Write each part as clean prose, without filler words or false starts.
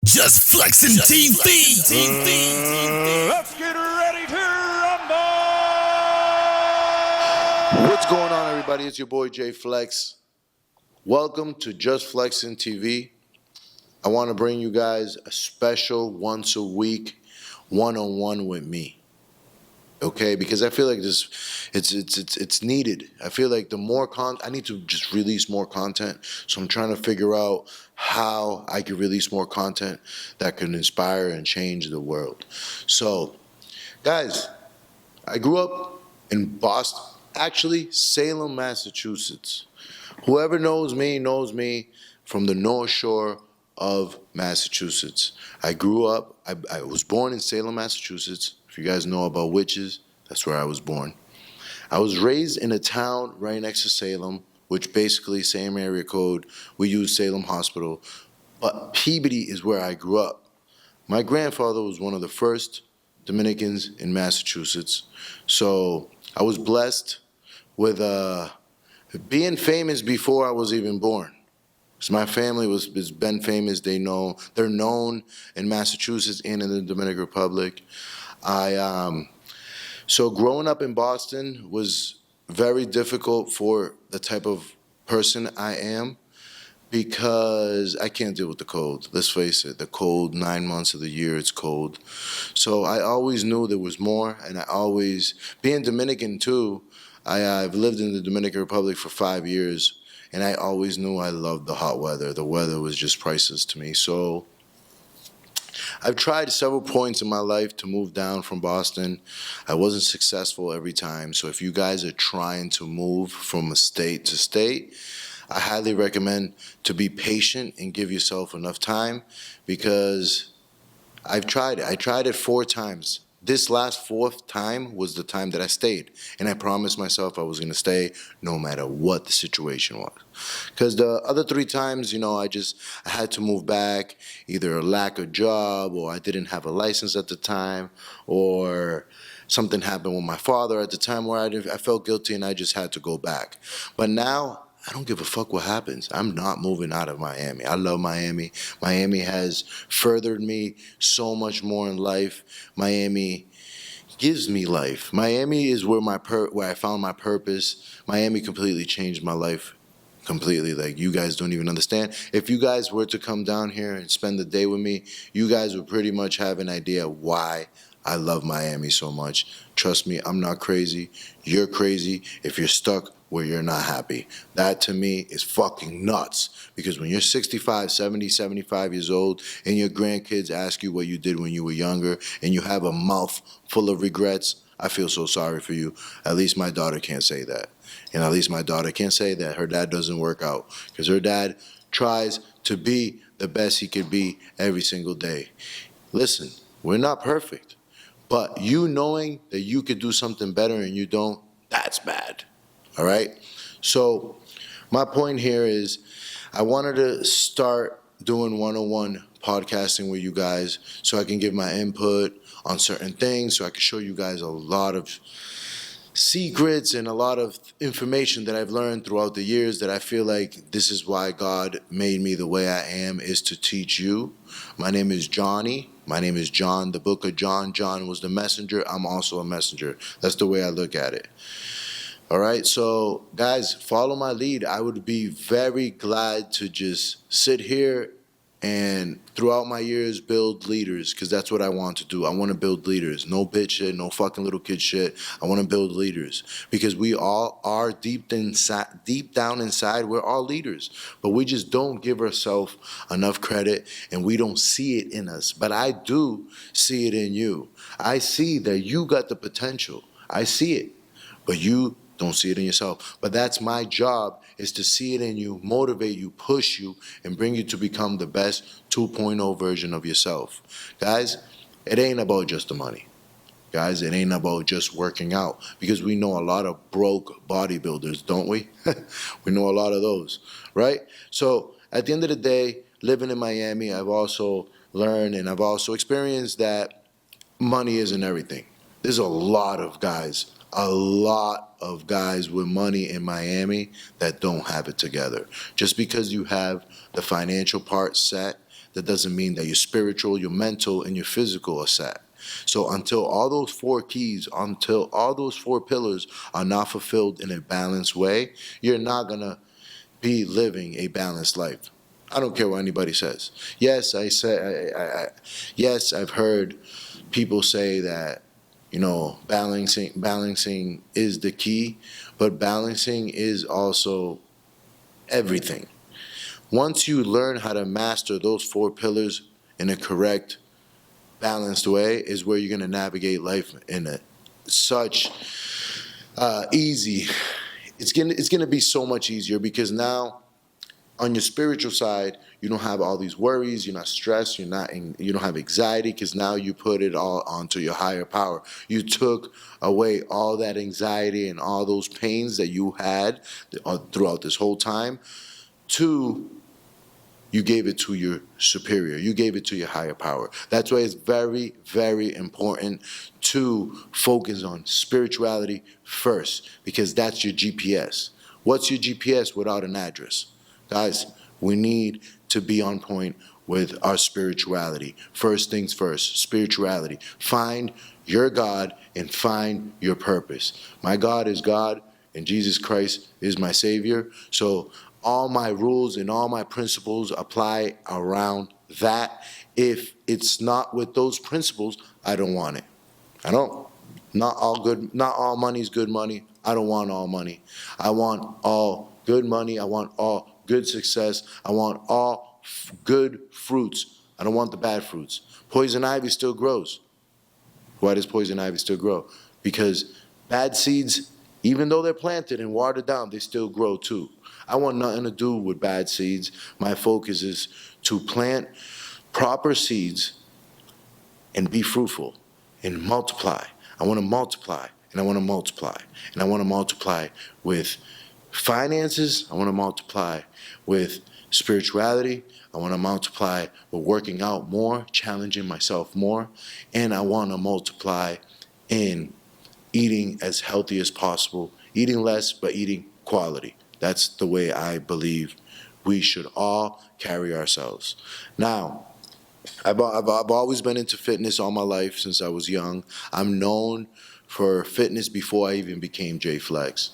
Just flexing TV. Let's get ready to rumble! What's going on, everybody? It's your boy Jay Flex. Welcome to Just Flexing TV. I want to bring you guys a special once a week one-on-one with me. Okay, because I feel like it's needed. I feel like the more I need to just release more content. So I'm trying to figure out how I can release more content that can inspire and change the world. So, guys, I grew up in Boston, actually Salem, Massachusetts. Whoever knows me from the North Shore of Massachusetts. I grew up, I was born in Salem, Massachusetts. If you guys know about witches, that's where I was born. I was raised in a town right next to Salem, which basically same area code. We use Salem Hospital, but Peabody is where I grew up. My grandfather was one of the first Dominicans in Massachusetts, so I was blessed with being famous before I was even born. So my family has been famous. They're known in Massachusetts and in the Dominican Republic. So growing up in Boston was very difficult for the type of person I am because I can't deal with the cold. Let's face it, the cold, 9 months of the year, it's cold. So I always knew there was more, and being Dominican too, I've lived in the Dominican Republic for 5 years, and I always knew I loved the hot weather. The weather was just priceless to me. So I've tried several points in my life to move down from Boston. I wasn't successful every time. So if you guys are trying to move from a state to state, I highly recommend to be patient and give yourself enough time, because I've tried it. I tried it 4 times. This last 4th time was the time that I stayed. And I promised myself I was going to stay no matter what the situation was. Because the other 3 times, I had to move back, either a lack of job, or I didn't have a license at the time, or something happened with my father at the time where I felt guilty and I just had to go back. But now, I don't give a fuck what happens. I'm not moving out of Miami. I love Miami. Miami has furthered me so much more in life. Miami gives me life. Miami is where where I found my purpose. Miami completely changed my life. Completely. Like, you guys don't even understand. If you guys were to come down here and spend the day with me, you guys would pretty much have an idea why I love Miami so much. Trust me, I'm not crazy. You're crazy if you're stuck where you're not happy. That to me is fucking nuts. Because when you're 65, 70, 75 years old and your grandkids ask you what you did when you were younger and you have a mouth full of regrets, I feel so sorry for you. At least my daughter can't say that. And at least my daughter can't say that her dad doesn't work out. Because her dad tries to be the best he could be every single day. Listen, we're not perfect. But you knowing that you could do something better and you don't, that's bad. All right? So my point here is I wanted to start doing one-on-one podcasting with you guys so I can give my input on certain things, so I can show you guys a lot of secrets and a lot of information that I've learned throughout the years, that I feel like this is why God made me the way I am, is to teach you. My name is Johnny. My name is John, the book of John. John was the messenger. I'm also a messenger. That's the way I look at it. All right, so guys, follow my lead. I would be very glad to just sit here and throughout my years build leaders, because that's what I want to do. I want to build leaders. No bitch shit, no fucking little kid shit. I want to build leaders, because we all are deep down inside, we're all leaders. But we just don't give ourselves enough credit, and we don't see it in us. But I do see it in you. I see that you got the potential. I see it. But you don't see it in yourself. But that's my job, is to see it in you, motivate you, push you, and bring you to become the best 2.0 version of yourself. Guys, it ain't about just the money. Guys, it ain't about just working out, because we know a lot of broke bodybuilders, don't we? We know a lot of those, right? So at the end of the day, living in Miami, I've also learned and I've also experienced that money isn't everything. There's a lot of guys with money in Miami that don't have it together. Just because you have the financial part set that doesn't mean that your spiritual, your mental, and your physical are set. So until all those four keys, until all those four pillars are not fulfilled in a balanced way, you're not going to be living a balanced life. I don't care what anybody says. Yes, yes, I've heard people say that, balancing is the key, but balancing is also everything. Once you learn how to master those four pillars in a correct, balanced way, is where you're going to navigate life in a such easy. It's gonna be so much easier, because now on your spiritual side, you don't have all these worries. You're not stressed. You don't have anxiety, because now you put it all onto your higher power. You took away all that anxiety and all those pains that you had throughout this whole time. You gave it to your superior. You gave it to your higher power. That's why it's very, very important to focus on spirituality first, because that's your GPS. What's your GPS without an address? Guys, we need to be on point with our spirituality. First things first, spirituality. Find your God and find your purpose. My God is God, and Jesus Christ is my Savior. So all my rules and all my principles apply around that. If it's not with those principles, I don't want it. I don't. Not all money is good money. I don't want all money. I want all good money. I want all good success. I want all good fruits. I don't want the bad fruits. Poison ivy still grows. Why does poison ivy still grow? Because bad seeds, even though they're planted and watered down, they still grow too. I want nothing to do with bad seeds. My focus is to plant proper seeds and be fruitful and multiply. I want to multiply, and I want to multiply, and I want to multiply with finances. I want to multiply with spirituality. I want to multiply with working out more, challenging myself more, and I want to multiply in eating as healthy as possible, eating less but eating quality. That's the way I believe we should all carry ourselves. Now, I've always been into fitness all my life since I was young. I'm known for fitness before I even became J Flex.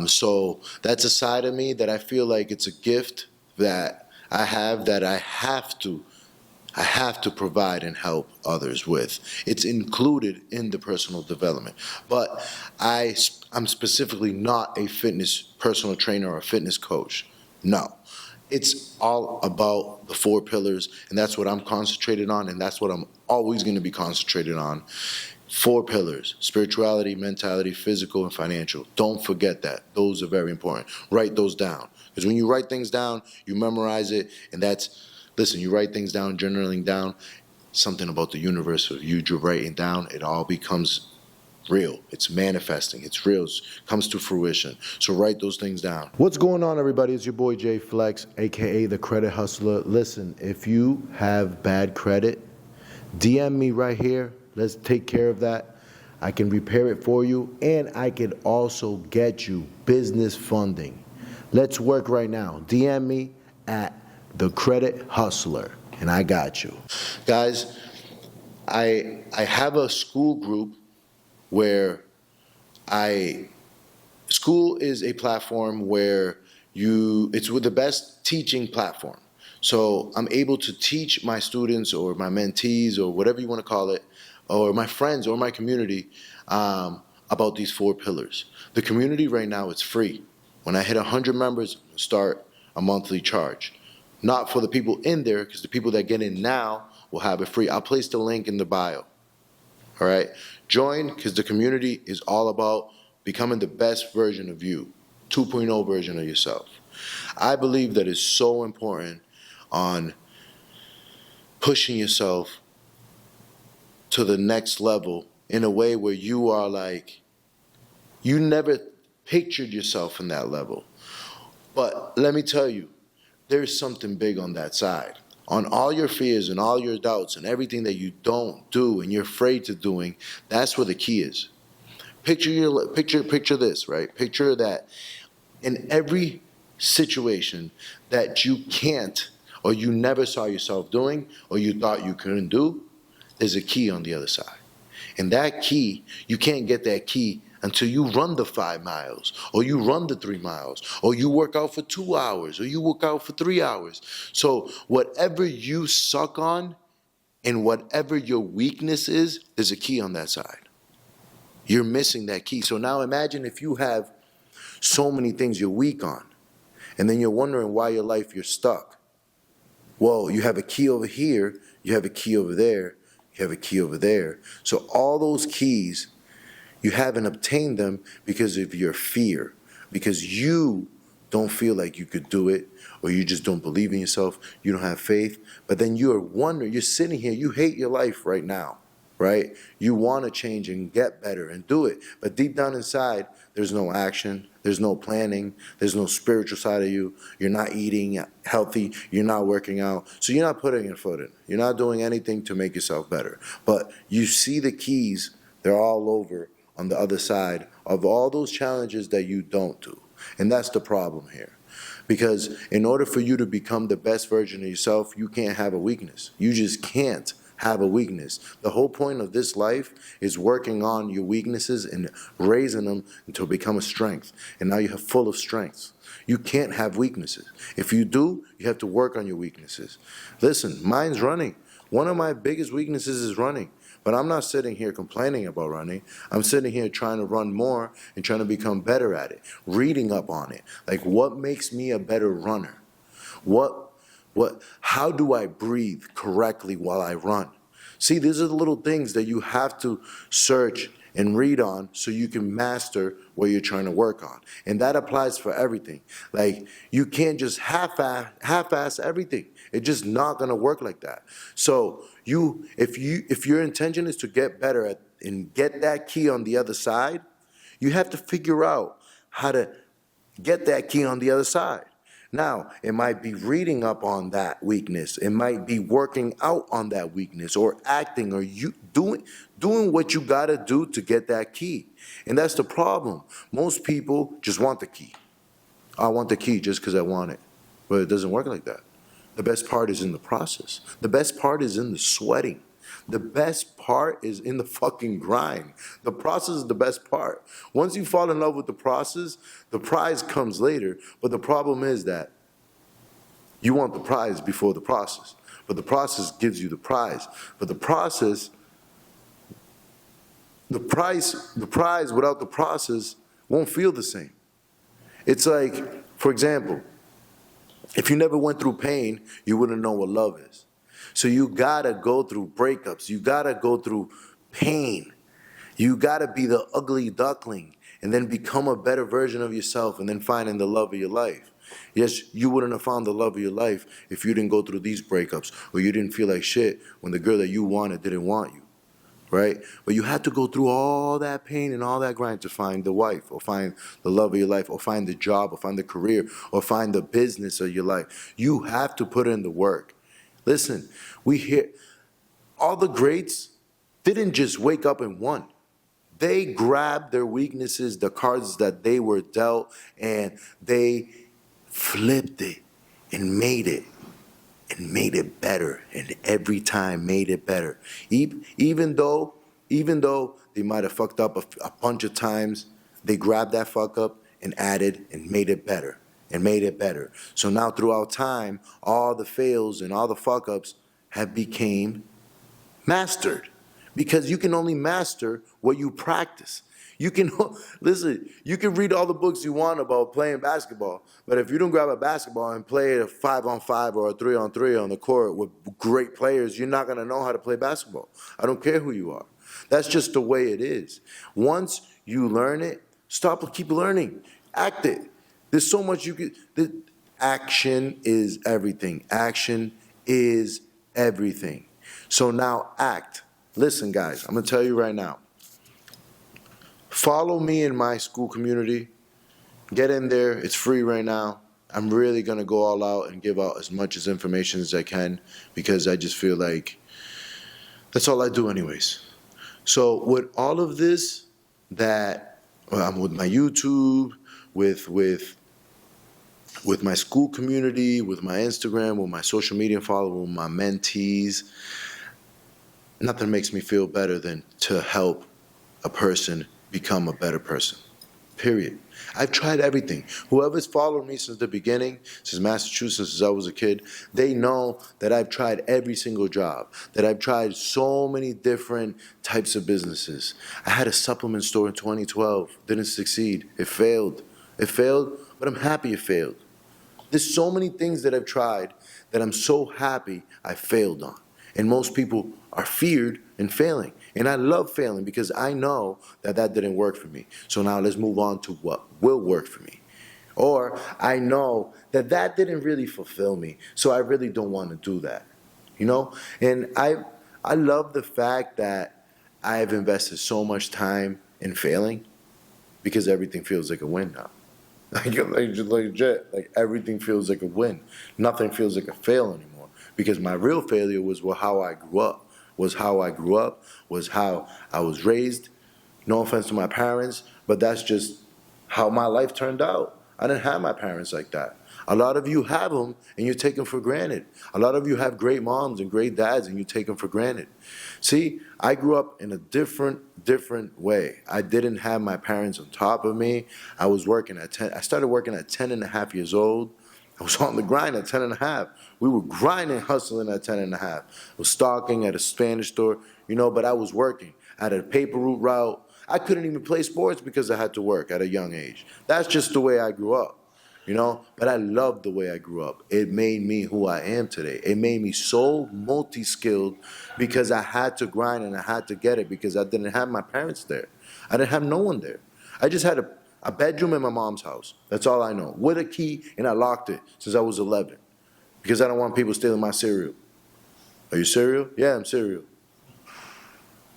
So that's a side of me that I feel like it's a gift that I have, that I have to provide and help others with. It's included in the personal development. But I'm specifically not a fitness personal trainer or a fitness coach. No. It's all about the four pillars, and that's what I'm concentrated on, and that's what I'm always going to be concentrated on. Four pillars: spirituality, mentality, physical, and financial. Don't forget that. Those are very important. Write those down. Because when you write things down, you memorize it, and you write things down, journaling down, something about the universe of you writing down, it all becomes real. It's manifesting. It's real. It comes to fruition. So write those things down. What's going on, everybody? It's your boy J Flex, aka the Credit Hustler. Listen, if you have bad credit, DM me right here. Let's take care of that. I can repair it for you, and I can also get you business funding. Let's work right now. DM me at the Credit Hustler, and I got you. Guys, I have a school group where school is a platform where it's with the best teaching platform. So I'm able to teach my students or my mentees or whatever you want to call it, or my friends or my community, about these four pillars. The community right now, it's free. When I hit 100 members, start a monthly charge. Not for the people in there, because the people that get in now will have it free. I'll place the link in the bio. All right? Join, because the community is all about becoming the best version of you, 2.0 version of yourself. I believe that it's so important on pushing yourself to the next level in a way where you are like, you never pictured yourself in that level. But let me tell you, there's something big on that side. On all your fears and all your doubts and everything that you don't do and you're afraid to doing, that's where the key is. Picture this, right? Picture that in every situation that you can't or you never saw yourself doing, or you thought you couldn't do, there's a key on the other side. And that key, you can't get that key until you run the 5 miles, or you run the 3 miles, or you work out for 2 hours, or you work out for 3 hours. So whatever you suck on and whatever your weakness is, there's a key on that side. You're missing that key. So now imagine if you have so many things you're weak on, and then you're wondering why your life you're stuck. Well, you have a key over here, you have a key over there, you have a key over there. So all those keys, you haven't obtained them because of your fear, because you don't feel like you could do it, or you just don't believe in yourself, you don't have faith. But then you're wondering, you're sitting here, you hate your life right now, right? You want to change and get better and do it. But deep down inside, there's no action, there's no planning, there's no spiritual side of you. You're not eating healthy, you're not working out. So you're not putting your foot in. You're not doing anything to make yourself better. But you see the keys, they're all over on the other side of all those challenges that you don't do. And that's the problem here. Because in order for you to become the best version of yourself, you can't have a weakness. You just can't have a weakness. The whole point of this life is working on your weaknesses and raising them until become a strength. And now you have full of strengths. You can't have weaknesses. If you do, you have to work on your weaknesses. Listen, mine's running. One of my biggest weaknesses is running. But I'm not sitting here complaining about running. I'm sitting here trying to run more and trying to become better at it, reading up on it. Like, what makes me a better runner? How do I breathe correctly while I run? See, these are the little things that you have to search and read on so you can master what you're trying to work on. And that applies for everything. Like, you can't just half-ass everything. It's just not gonna work like that. So if your intention is to get better at and get that key on the other side, you have to figure out how to get that key on the other side. Now, it might be reading up on that weakness. It might be working out on that weakness, or acting, or you doing what you gotta do to get that key. And that's the problem. Most people just want the key. I want the key just because I want it. But it doesn't work like that. The best part is in the process. The best part is in the sweating. The best part is in the fucking grind. The process is the best part. Once you fall in love with the process, the prize comes later. But the problem is that you want the prize before the process. But the process gives you the prize. But the prize without the process won't feel the same. It's like, for example, if you never went through pain, you wouldn't know what love is. So you gotta go through breakups. You gotta go through pain. You gotta be the ugly duckling and then become a better version of yourself and then finding the love of your life. Yes, you wouldn't have found the love of your life if you didn't go through these breakups, or you didn't feel like shit when the girl that you wanted didn't want you, right? But you had to go through all that pain and all that grind to find the wife, or find the love of your life, or find the job, or find the career, or find the business of your life. You have to put in the work. Listen, we hear all the greats didn't just wake up and won. They grabbed their weaknesses, the cards that they were dealt, and they flipped it and made it better, and every time made it better. Even though they might have fucked up a bunch of times, they grabbed that fuck up and added and made it better. And made it better. So now throughout time, all the fails and all the fuck ups have became mastered. Because you can only master what you practice. You can, listen, you can read all the books you want about playing basketball, but if you don't grab a basketball and play a 5-on-5 or a 3-on-3 on the court with great players, you're not gonna know how to play basketball. I don't care who you are. That's just the way it is. Once you learn it, keep learning, act it. There's so much you could, action is everything. Action is everything. So now act. Listen, guys, I'm gonna tell you right now. Follow me in my school community. Get in there, it's free right now. I'm really gonna go all out and give out as much as information as I can, because I just feel like that's all I do anyways. So with all of this, I'm with my YouTube, with with my school community, with my Instagram, with my social media followers, with my mentees. Nothing makes me feel better than to help a person become a better person. Period. I've tried everything. Whoever's followed me since the beginning, since Massachusetts, since I was a kid, they know that I've tried every single job, that I've tried so many different types of businesses. I had a supplement store in 2012, didn't succeed. It failed. It failed, but I'm happy it failed. There's so many things that I've tried that I'm so happy I failed on. And most people are feared in failing. And I love failing because I know that that didn't work for me. So now let's move on to what will work for me. Or I know that that didn't really fulfill me, so I really don't want to do that. You know? And I love the fact that I have invested so much time in failing because everything feels like a win now. Like everything feels like a win. Nothing feels like a fail anymore. Because my real failure was how I grew up, was how I was raised. No offense to my parents, but that's just how my life turned out. I didn't have my parents like that. A lot of you have them and you take them for granted. A lot of you have great moms and great dads and you take them for granted. See, I grew up in a different way. I didn't have my parents on top of me. I was working at 10. I started working at 10 and a half years old. I was on the grind at 10 and a half. We were grinding, hustling at 10 and a half. I was stalking at a Spanish store, but I was working. I had a paper route route. I couldn't even play sports because I had to work at a young age. That's just the way I grew up. But I loved the way I grew up. It made me who I am today. It made me so multi-skilled because I had to grind and I had to get it because I didn't have my parents there. I didn't have no one there. I just had a bedroom in my mom's house. That's all I know. With a key, and I locked it since I was 11 because I don't want people stealing my cereal. Are you cereal? Yeah, I'm cereal.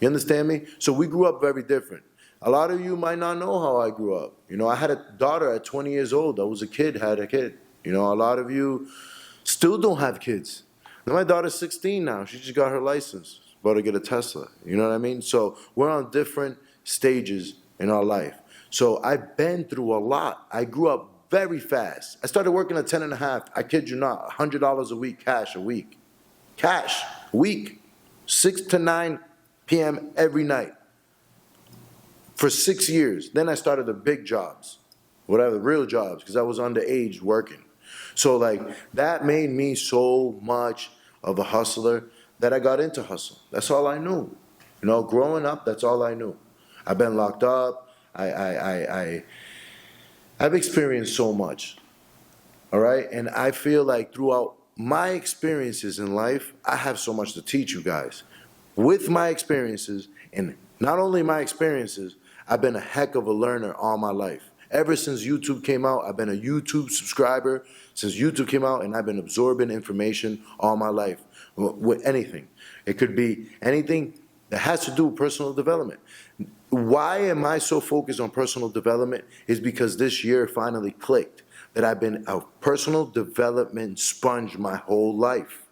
You understand me? So we grew up very different. A lot of you might not know how I grew up. I had a daughter at 20 years old. I was a kid, had a kid. A lot of you still don't have kids. Now my daughter's 16 now. She just got her license. About to get a Tesla. You know what I mean? So we're on different stages in our life. So I've been through a lot. I grew up very fast. I started working at 10 and a half. I kid you not, $100 a week, cash a week. Cash, a week. 6 to 9 p.m. every night. For 6 years. Then I started the big jobs, whatever, real jobs, because I was underage working. So that made me so much of a hustler that I got into hustle. That's all I knew. Growing up, that's all I knew. I've been locked up. I've experienced so much. All right? And I feel like throughout my experiences in life, I have so much to teach you guys. With my experiences, and not only my experiences, I've been a heck of a learner all my life. Ever since YouTube came out, I've been a YouTube subscriber since YouTube came out, and I've been absorbing information all my life with anything. It could be anything that has to do with personal development. Why am I so focused on personal development? Is because this year finally clicked that I've been a personal development sponge my whole life.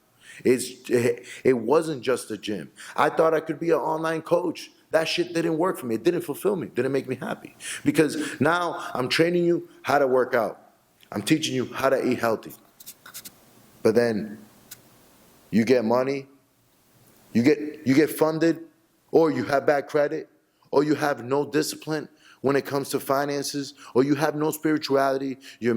It wasn't just a gym. I thought I could be an online coach. That shit didn't work for me. It didn't fulfill me. It didn't make me happy. Because now I'm training you how to work out. I'm teaching you how to eat healthy. But then you get money, you get funded, or you have bad credit, or you have no discipline when it comes to finances, or you have no spirituality, you're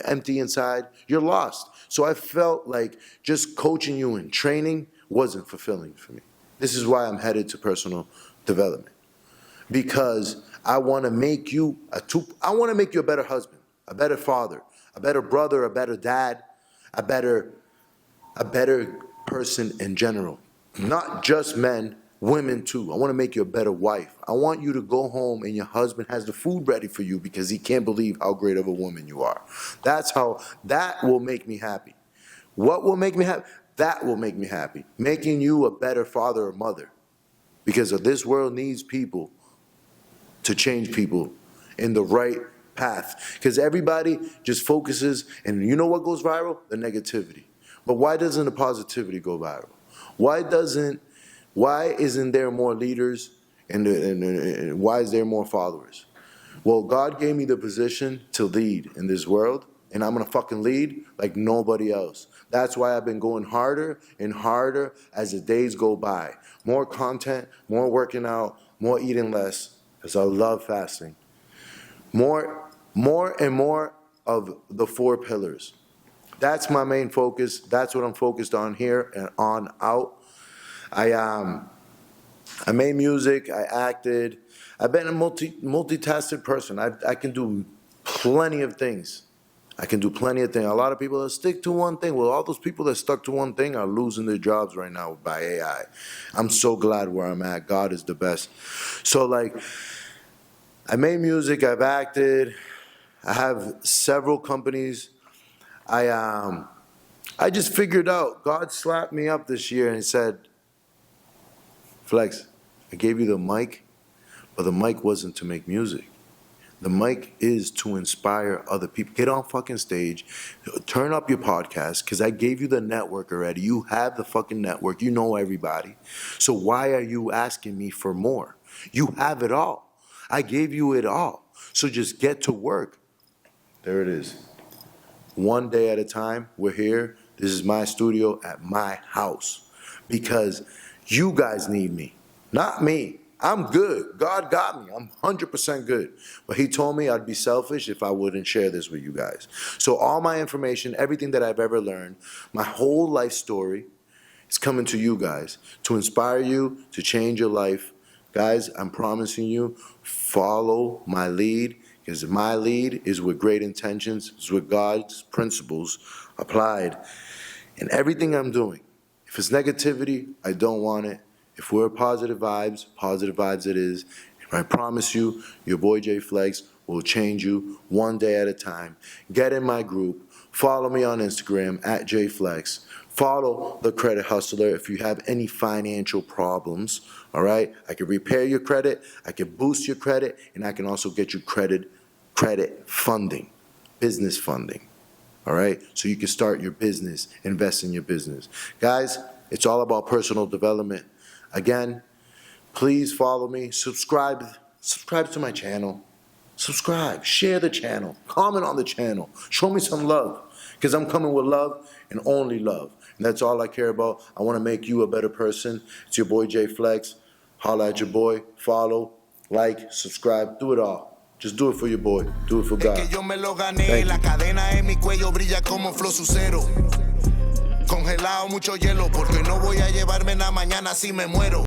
empty inside, you're lost. So I felt like just coaching you and training wasn't fulfilling for me. This is why I'm headed to personal development. Because I want to make you a better husband, a better father, a better brother, a better dad, a better person in general. Not just men, women too. I want to make you a better wife. I want you to go home and your husband has the food ready for you because he can't believe how great of a woman you are. That will make me happy. What will make me happy? That will make me happy. Making you a better father or mother. Because this world needs people to change people in the right path. Because everybody just focuses, and you know what goes viral? The negativity. But why doesn't the positivity go viral? Why isn't there more leaders and why is there more followers? Well, God gave me the position to lead in this world, and I'm gonna fucking lead like nobody else. That's why I've been going harder and harder as the days go by. More content, more working out, more eating less, because I love fasting. More and more of the 4 pillars. That's my main focus. That's what I'm focused on here and on out. I made music, I acted. I've been a multitasking person. I can do plenty of things. A lot of people that stick to one thing. Well, all those people that stuck to one thing are losing their jobs right now by AI. I'm so glad where I'm at. God is the best. So like, I made music, I've acted, I have several companies. I just figured out, God slapped me up this year and he said, Flex, I gave you the mic, but the mic wasn't to make music. The mic is to inspire other people. Get on fucking stage, turn up your podcast, because I gave you the network already. You have the fucking network. You know everybody. So why are you asking me for more? You have it all. I gave you it all. So just get to work. There it is. One day at a time, we're here. This is my studio at my house. Because you guys need me, not me. I'm good. God got me. I'm 100% good. But he told me I'd be selfish if I wouldn't share this with you guys. So all my information, everything that I've ever learned, my whole life story is coming to you guys to inspire you, to change your life. Guys, I'm promising you, follow my lead, because my lead is with great intentions, is with God's principles applied in everything I'm doing. If it's negativity, I don't want it. If we're positive vibes it is. And I promise you, your boy J Flex will change you one day at a time. Get in my group. Follow me on Instagram at JFlex. Follow The Credit Hustler if you have any financial problems, all right? I can repair your credit, I can boost your credit, and I can also get you credit funding, business funding, all right? So you can start your business, invest in your business. Guys, it's all about personal development. Again, please follow me, subscribe to my channel, share the channel, comment on the channel, show me some love, because I'm coming with love and only love, and that's all I care about. I want to make you a better person. It's your boy J Flex. Holla at your boy, follow, like, subscribe, do it all. Just do it for your boy, do it for God. Es que yo me lo gané, la cadena en mi cuello brilla como flow sucero. Congelado mucho hielo, porque no voy a llevarme nada mañana si me muero.